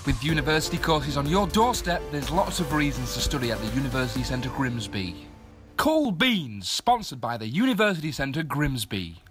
With university courses on your doorstep, there's lots of reasons to study at the University Centre Grimsby. Cool Beans, sponsored by the University Centre Grimsby.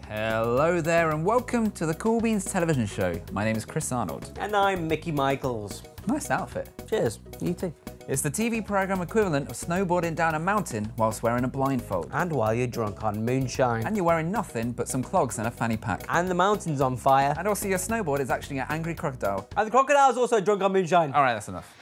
Hello there and welcome to the Cool Beans television show. My name is Chris Arnold. And I'm Mickey Michaels. Nice outfit. Cheers, you too. It's the TV programme equivalent of snowboarding down a mountain whilst wearing a blindfold. And while you're drunk on moonshine. And you're wearing nothing but some clogs and a fanny pack. And the mountain's on fire. And also your snowboard is actually an angry crocodile. And the crocodile's also drunk on moonshine. Alright, that's enough.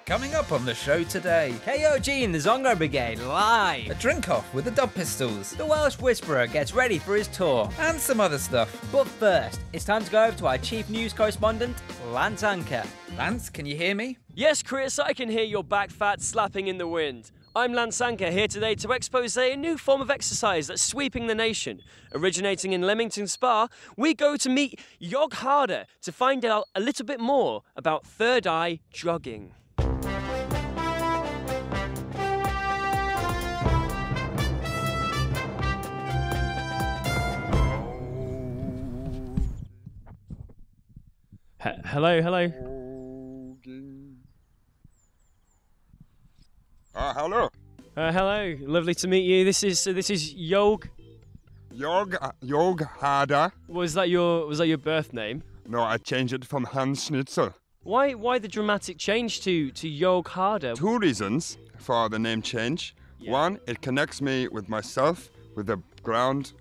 Coming up on the show today, Kog and the Songo Brigade live. a drink-off with the Dub Pistols, The Welsh Whisperer gets ready for his tour. and some other stuff. But first, it's time to go over to our chief news correspondent, Lance Anker. Lance, can you hear me? Yes, Chris, I can hear your back fat slapping in the wind. I'm Lance Anker here today to expose a new form of exercise that's sweeping the nation. Originating in Leamington Spa, we go to meet Yog Harder to find out a little bit more about third eye jogging. Hello. Hello. Hello, lovely to meet you. This is Yog. Yog Harder. Was that your birth name? No, I changed it from Hans Schnitzel. Why the dramatic change to Yog Harder? Two reasons for the name change. Yeah. One, it connects me with myself, with the ground,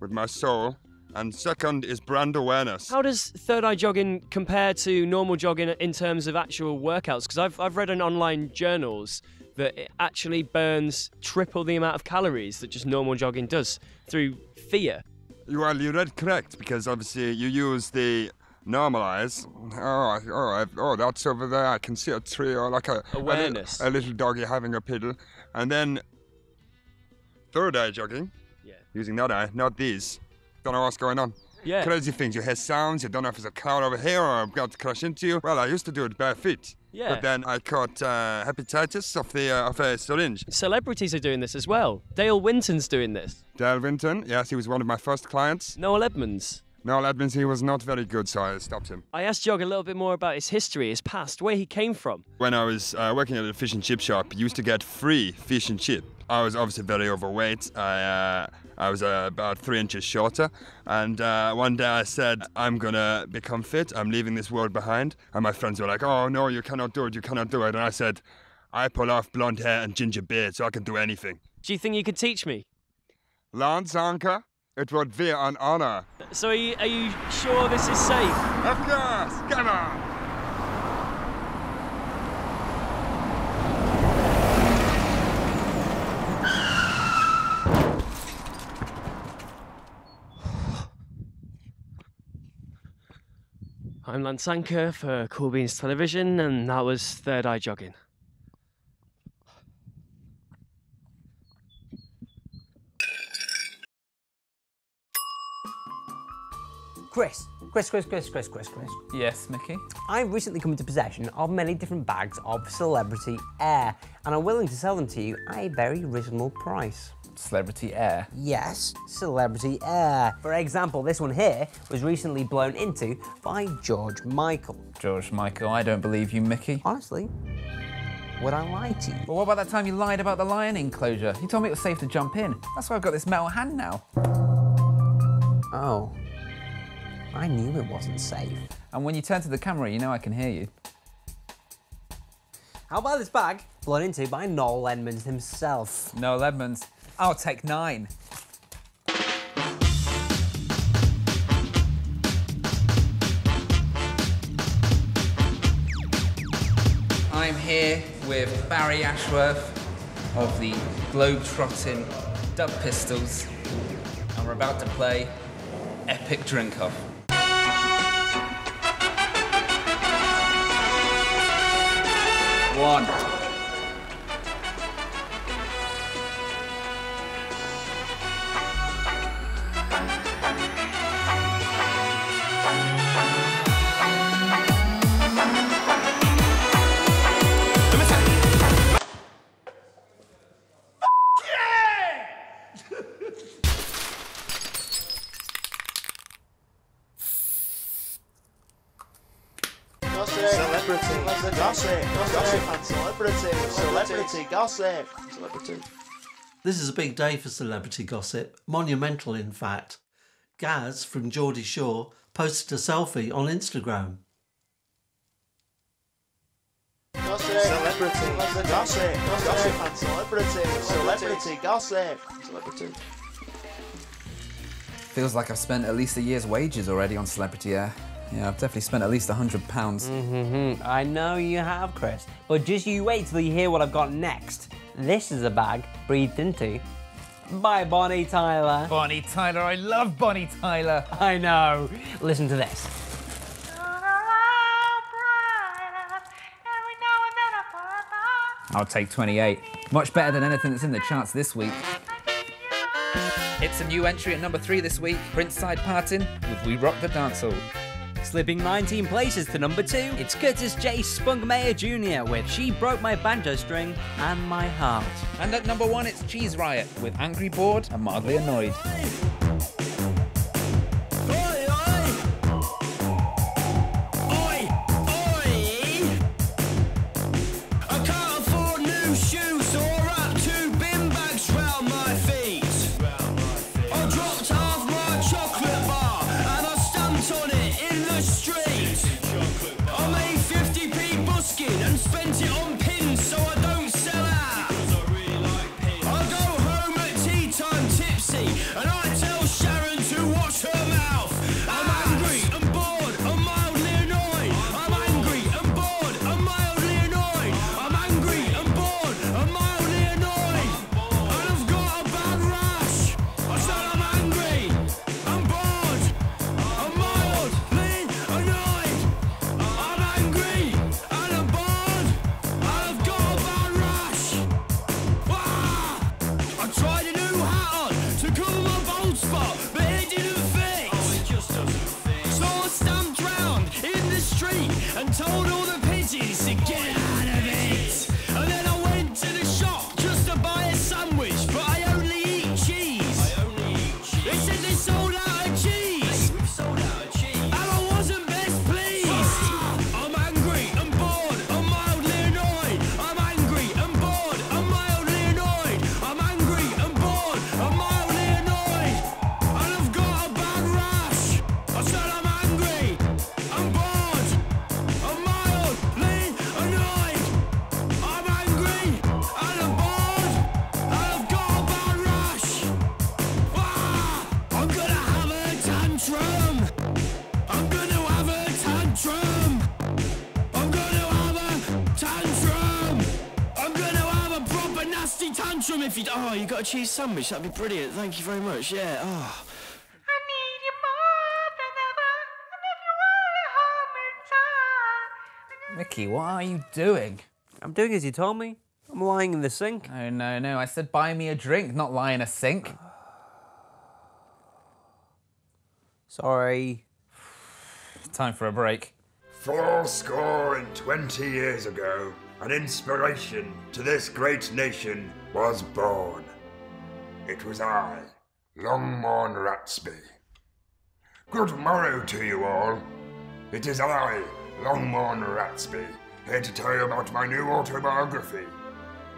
with my soul. And second is brand awareness. How does third eye jogging compare to normal jogging in terms of actual workouts? Because I've read in online journals that it actually burns triple the amount of calories that just normal jogging does through fear. You read correct, because obviously you use the normalize. Oh, that's over there. I can see a tree, or like Awareness. a little doggy having a piddle. And then third eye jogging, using that eye, not these. Don't know what's going on. Yeah. Crazy things. You hear sounds, you don't know if it's a car over here or I'm about to crash into you. Well, I used to do it bare feet. Yeah. But then I caught hepatitis of a syringe. Celebrities are doing this as well. Dale Winton's doing this. Dale Winton, yes, he was one of my first clients. Noel Edmonds. Noel Edmonds, he was not very good, so I stopped him. I asked Jog a little bit more about his history, his past, where he came from. When I was working at a fish and chip shop, you used to get free fish and chip. I was obviously very overweight. I was about 3 inches shorter. And one day I said, I'm gonna become fit. I'm leaving this world behind. And my friends were like, oh no, you cannot do it. You cannot do it. And I said, I pull off blonde hair and ginger beard, so I can do anything. Do you think you could teach me? Lance Anker, it would be an honor. So are you sure this is safe? Of course, come on. I'm Lance Anker for Cool Beans Television, and that was Third Eye Jogging. Chris. Yes, Mickey? I've recently come into possession of many different bags of celebrity air, and I'm willing to sell them to you at a very reasonable price. Celebrity air. Yes, celebrity air. For example, this one here was recently blown into by George Michael. George Michael, I don't believe you, Mickey. Honestly, would I lie to you? Well, what about that time you lied about the lion enclosure? You told me it was safe to jump in. That's why I've got this metal hand now. Oh, I knew it wasn't safe. And when you turn to the camera, you know I can hear you. How about this bag blown into by Noel Edmonds himself? Noel Edmonds, I'll take 9. I'm here with Barry Ashworth of the Globe-Trotting Dub Pistols, and we're about to play Epic Drink Off. One. Celebrity. This is a big day for celebrity gossip, monumental in fact. Gaz from Geordie Shore posted a selfie on Instagram. Celebrity. Feels like I've spent at least a year's wages already on Celebrity Air. Yeah, I've definitely spent at least £100. I know you have, Chris, but just you wait till you hear what I've got next. This is a bag breathed into by Bonnie Tyler. Bonnie Tyler, I love Bonnie Tyler. I know. Listen to this. I'll take 28. Much better than anything that's in the charts this week. It's a new entry at number 3 this week, Prince Side Partin' with We Rock the Dancehall. Slipping 19 places to number 2, it's Curtis J. Spunkmeyer Jr. with She Broke My Banjo String and My Heart. And at number 1, it's Cheese Riot with Angry, Bored and Mildly Annoyed. Spent it on pins so I don't sell out. I go home at tea time tipsy and I tell Sharon to watch her mouth. I'm angry and bored and mildly annoyed. I'm angry and bored and mildly annoyed. I'm angry and bored and mildly annoyed. And I've got a bad rash. I said I'm angry, I'm bored, I'm mildly annoyed. I'm angry and I'm bored. I've got a bad rash. I tried a new hat on to cover my bald spot, but it didn't fit. So I stamped round in the street and told all the pigeons to get out of it. And then I went to the shop just to buy a sandwich, but I only eat cheese. They said they sold out of cheese. And I wasn't best pleased. I'm angry and bored, I'm mildly annoyed. I'm angry and bored, I'm mildly annoyed. I'm angry and bored, I'm mildly annoyed. And I've got a bad rash. I said I'm angry, I'm bored, I'm mildly annoyed. I'm angry and I'm bored, and I've got a bad rash. I'm gonna have a tantrum. I'm gonna have a tantrum. I'm gonna have a tantrum. I'm gonna have a proper nasty tantrum if you... Oh, you got a cheese sandwich? That'd be brilliant. Thank you very much. Yeah. Oh. Mickey, what are you doing? I'm doing as you told me. I'm lying in the sink. Oh, no, I said buy me a drink, not lie in a sink. Sorry. Time for a break. 20 years ago, an inspiration to this great nation was born. It was I, Longhorn Ratsby. Good morrow to you all. It is I, Longhorn Ratsby, here to tell you about my new autobiography,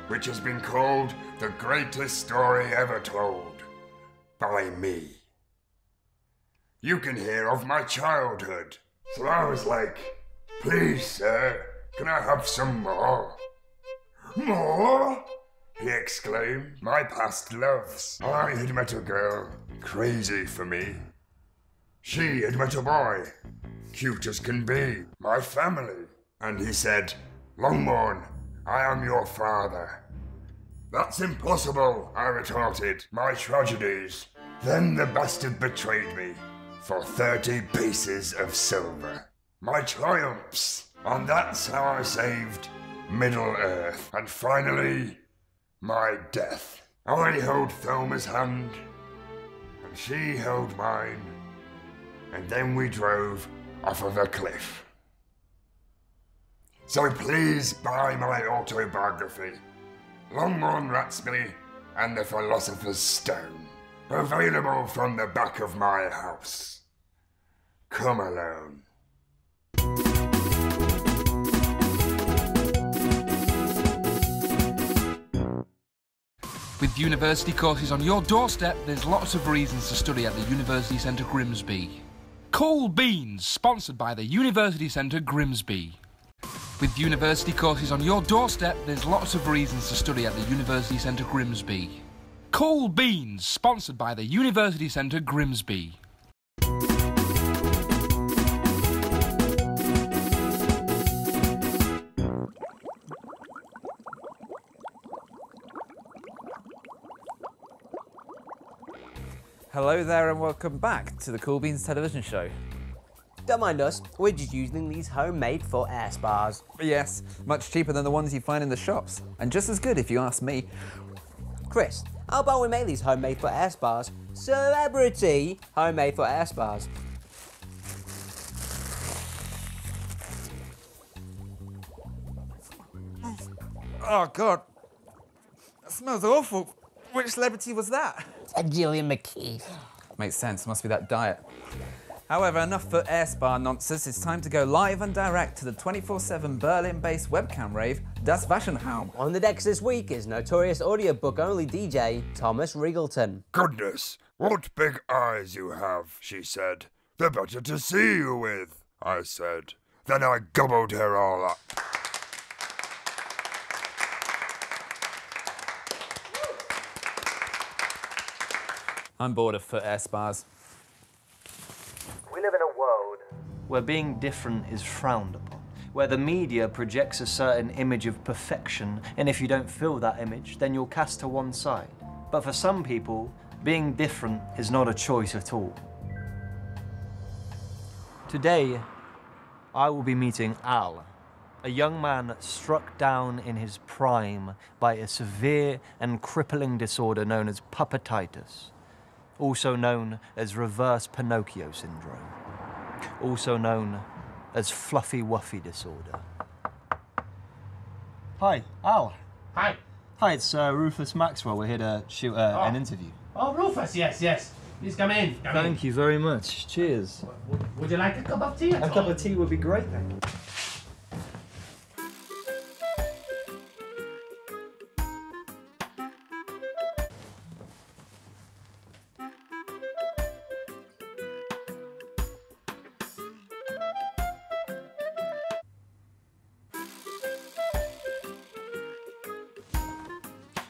which has been called The Greatest Story Ever Told, by me. You can hear of my childhood. So I was like, please sir, can I have some more? More? He exclaimed. My past loves. I had met a girl, crazy for me. She had met a boy, cute as can be, my family. And he said, Longhorn, I am your father. That's impossible, I retorted. My tragedies. Then the bastard betrayed me for 30 pieces of silver. My triumphs, and that's how I saved Middle-earth. And finally, my death. I held Thelma's hand, and she held mine, and then we drove off of a cliff. So please buy my autobiography, Longhorn Rats and the Philosopher's Stone, available from the back of my house. Come alone. With university courses on your doorstep, there's lots of reasons to study at the University Centre Grimsby. Cool Beans, sponsored by the University Centre Grimsby. With university courses on your doorstep, there's lots of reasons to study at the University Centre Grimsby. Cool Beans, sponsored by the University Centre Grimsby. Hello there and welcome back to the Cool Beans television show. Don't mind us, we're just using these homemade foot air spas. Yes, much cheaper than the ones you find in the shops, and just as good if you ask me. Chris, how about we make these homemade foot air spas celebrity homemade foot air spas? Oh God, that smells awful. Which celebrity was that? Gillian McKeith. Makes sense, must be that diet. However, enough for air spa nonsense. It's time to go live and direct to the 24/7 Berlin-based webcam rave, Das Waschenraum. On the decks this week is notorious audiobook-only DJ Thomas Riggleton. Goodness, what big eyes you have, she said. They're better to see you with, I said. Then I gobbled her all up. I'm bored of foot air spas. We live in a world where being different is frowned upon, where the media projects a certain image of perfection, and if you don't feel that image, then you're cast to one side. But for some people, being different is not a choice at all. Today, I will be meeting Al, a young man struck down in his prime by a severe and crippling disorder known as puppetitis, also known as reverse Pinocchio syndrome, also known as fluffy wuffy disorder. Hi, Al. Hi. Hi, it's Rufus Maxwell. We're here to shoot an interview. Oh, Rufus, yes. Please come in. Thank you very much. Cheers. Would you like a cup of tea? A cup of tea would be great, thank you.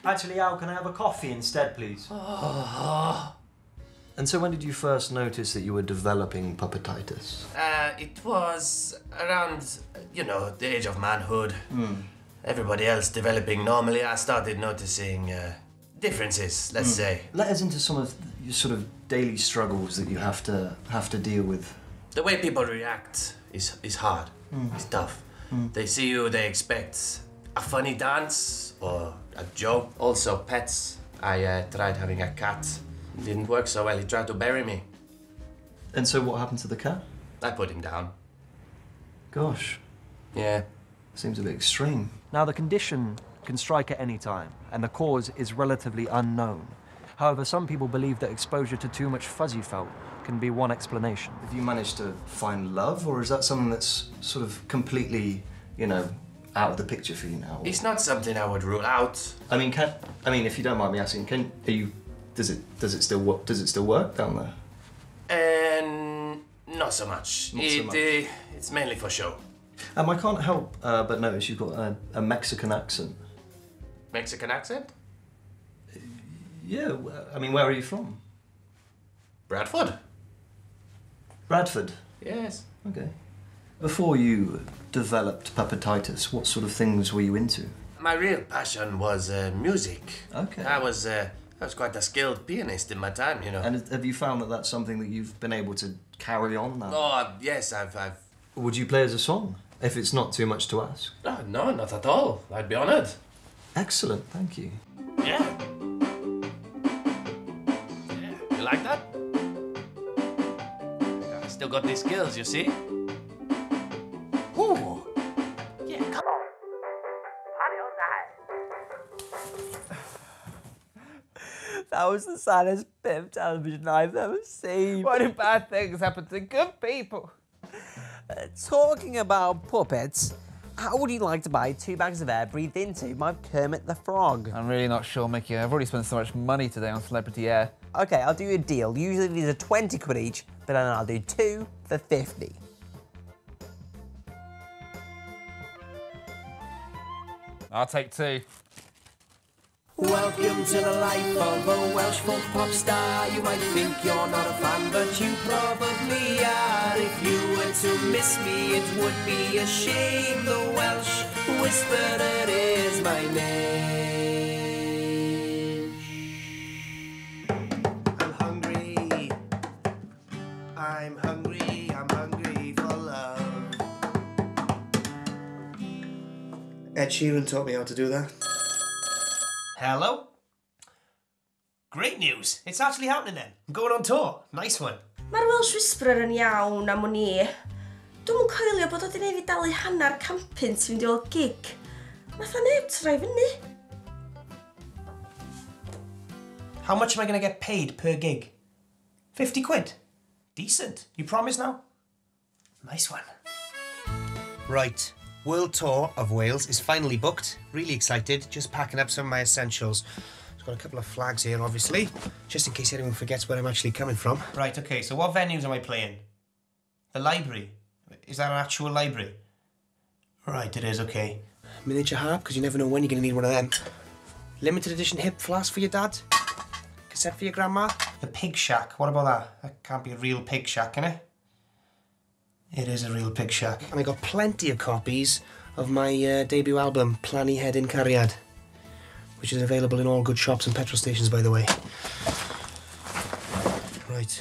Actually, Al, can I have a coffee instead, please? And so when did you first notice that you were developing puppetitis? It was around, the age of manhood. Everybody else developing normally. I started noticing differences, let's say. Let us into some of your sort of daily struggles that you have to deal with. The way people react is hard. It's tough. They see you, they expect a funny dance or a joke. Also pets. I tried having a cat. It didn't work so well. He tried to bury me. And so what happened to the cat? I put him down. Gosh. Yeah. Seems a bit extreme. Now, the condition can strike at any time, and the cause is relatively unknown. However, some people believe that exposure to too much fuzzy felt can be one explanation. Have you managed to find love, or is that something that's sort of completely, out of the picture for you now? It's not something I would rule out. I mean, if you don't mind me asking, does it still work down there? Not so much. Not so much. It's mainly for show. I can't help but notice you've got a Mexican accent. Mexican accent? Yeah, I mean, where are you from? Bradford. Bradford? Yes. Okay. Before you developed Puppetitis, what sort of things were you into? My real passion was music. Okay. I was quite a skilled pianist in my time, you know. And have you found that that's something that you've been able to carry on now? Oh, yes, I've... Would you play as a song, if it's not too much to ask? No, not at all. I'd be honoured. Excellent, thank you. Yeah. You like that? I still got these skills, you see? Ooh. Yeah, come on. That was the saddest bit of television I've ever seen. What do bad things happen to good people? Talking about puppets, how would you like to buy 2 bags of air breathed into by Kermit the Frog? I'm really not sure, Mickey. I've already spent so much money today on celebrity air. Okay, I'll do you a deal. Usually these are 20 quid each, but then I'll do 2 for 50. I'll take 2. Welcome to the life of a Welsh folk pop star. You might think you're not a fan, but you probably are. If you were to miss me, it would be a shame. The Welsh Whisperer is my name. I'm hungry. I'm hungry. I'm hungry for love. Ed Sheeran taught me how to do that. Hello? Great news! It's actually happening then. I'm going on tour. Nice one. Mae'r Welsh Whisperer yn iawn am o'n i. Dwi'n mwyn coelio bod o di neud fi dalu hanner campynt i fynd i ôl gig. Nath a neb trai fyny. How much am I going to get paid per gig? 50 quid? Decent. You promise now? Nice one. Right. World Tour of Wales is finally booked. Really excited. Just packing up some of my essentials. I've got a couple of flags here, obviously, just in case anyone forgets where I'm actually coming from. Right, okay, so what venues am I playing? The library? Is that an actual library? Right, it is, okay. Miniature harp, because you never know when you're going to need one of them. Limited edition hip flask for your dad. Cassette for your grandma. The Pig Shack, what about that? That can't be a real Pig Shack, can it? It is a real Pig Shack. And I got plenty of copies of my debut album, Planny Head in Cariad, which is available in all good shops and petrol stations, by the way. Right.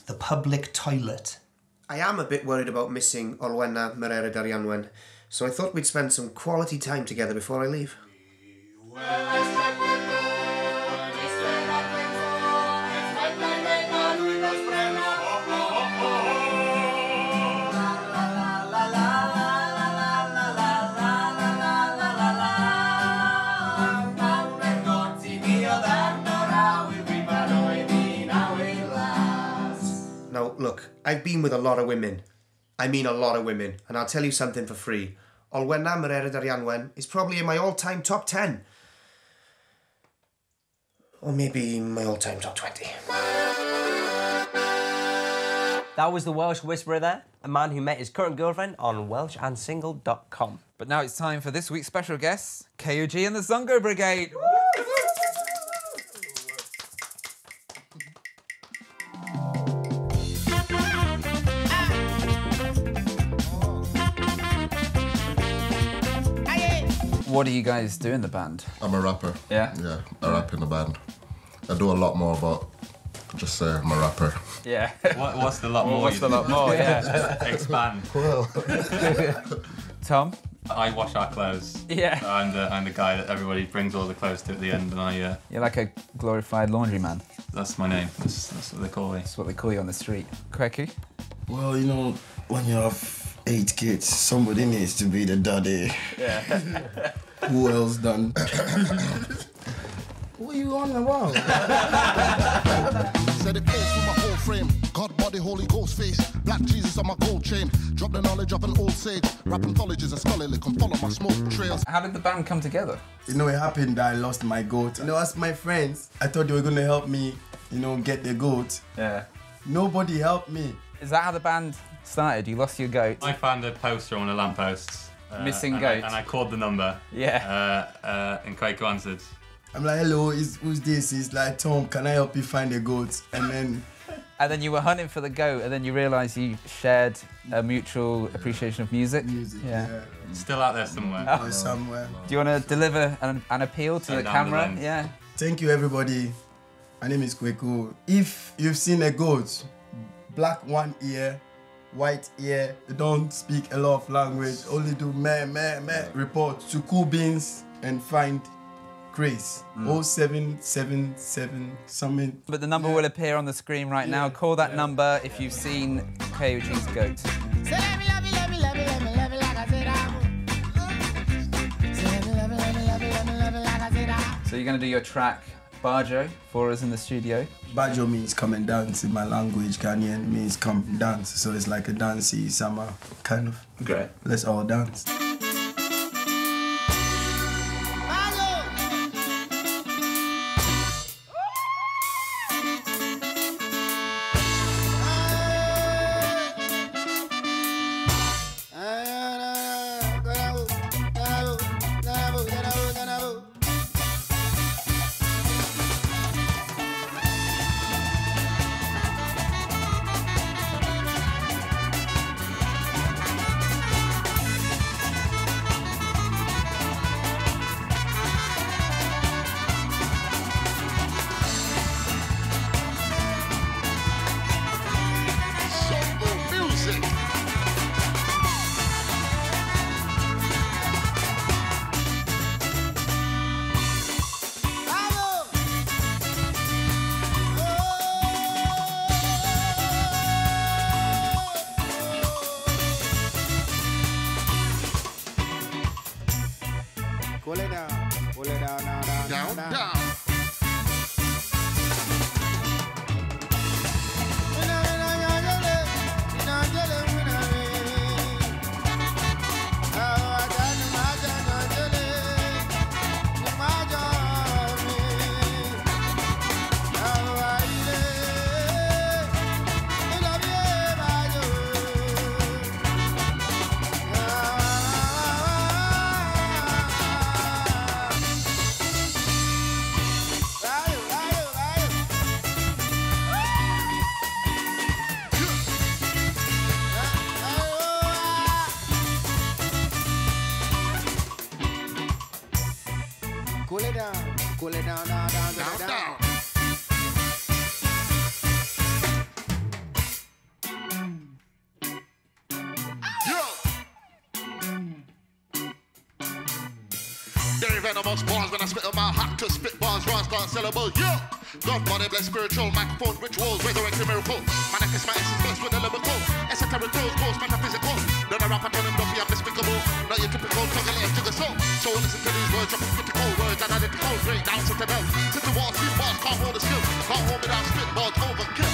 The public toilet. I am a bit worried about missing Olwenna Merera Darianwen, so I thought we'd spend some quality time together before I leave. Now, look, I've been with a lot of women. I mean a lot of women. And I'll tell you something for free. Olwenna Merera Darianwen is probably in my all-time top 10. Or maybe my all-time top 20. That was the Welsh Whisperer there, a man who met his current girlfriend on welshandsingle.com. But now it's time for this week's special guests, Kog and the Songo Brigade. What do you guys do in the band? I'm a rapper. Yeah? Yeah, I rap in the band. I do a lot more, but just say I'm a rapper. Yeah. What's the lot more? What's the lot more, yeah. Expand. Well. Tom? I wash our clothes. Yeah. I'm the guy that everybody brings all the clothes to at the end, and I... You're like a glorified laundryman. That's my name. That's what they call me. That's what they call you on the street. Quecky? Well, you know, when you have 8 kids, somebody needs to be the daddy. Yeah. Who else done? What are you on about? Said it falls through my whole frame. God, body, Holy Ghost face. Black Jesus on my gold chain. Drop the knowledge of an old sage. Rap anthologies and scholarly. Come follow my smoke trails. How did the band come together? You know, it happened that I lost my goat. You know, as my friends, I thought they were going to help me, you know, get the goat. Yeah. Nobody helped me. Is that how the band started? You lost your goat? I found a poster on a lamppost. Missing goat. And I called the number. Yeah. And Quaker answered. I'm like, hello, who's this? He's like, Tom, can I help you find the goat? And then And then you were hunting for the goat, and then you realised you shared a mutual appreciation of music. Yeah. Still out there somewhere. Oh, somewhere. Do you want to deliver an appeal to the camera? Yeah. Thank you, everybody. My name is Kweku. If you've seen a goat, black one ear, white ear, they don't speak a lot of language, only do meh, meh, meh. Report to Cool Beans and find Grace. 0777 something. But the number will appear on the screen right now. Call that number if you've seen KOG's goat. So you're going to do your track Bajo for us in the studio. Bajo means come and dance in my language. Ghanaian means come and dance. So it's like a dancey summer kind of. Great. Let's all dance. Pull it down, down. Cool it down, down. Very venomous bars when I spit on my heart to spit bars, rhymes start syllable. Yo! God, body, bless, spiritual, microphone, rituals, resurrecting miracle. My neck is my essence, blessed with a lyrical. Esoteric tools, ghost, metaphysical. Then I rap, I turn them dumpy, I'm despicable. Not your typical, toggle it to the soul. So listen to these words, dropping critical words, analytical, great down, sit to them. Sit to walls, speed bars, can't hold the skill. Can't hold me down, spit bars, overkill.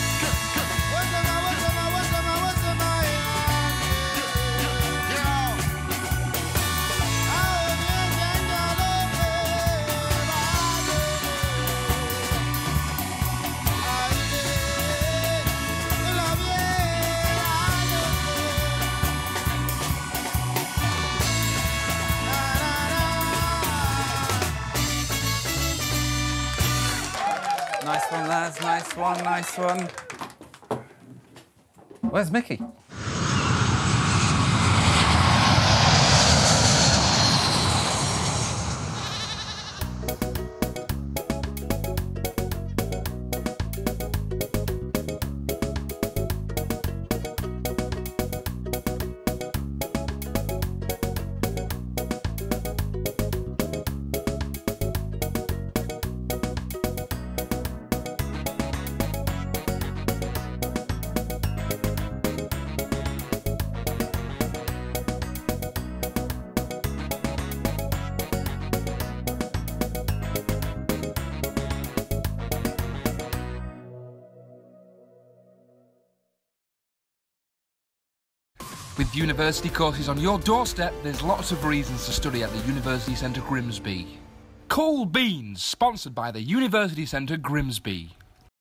Nice one, lads. Nice one. Where's Mickey? With university courses on your doorstep, there's lots of reasons to study at the University Centre Grimsby. Cool Beans, sponsored by the University Centre Grimsby.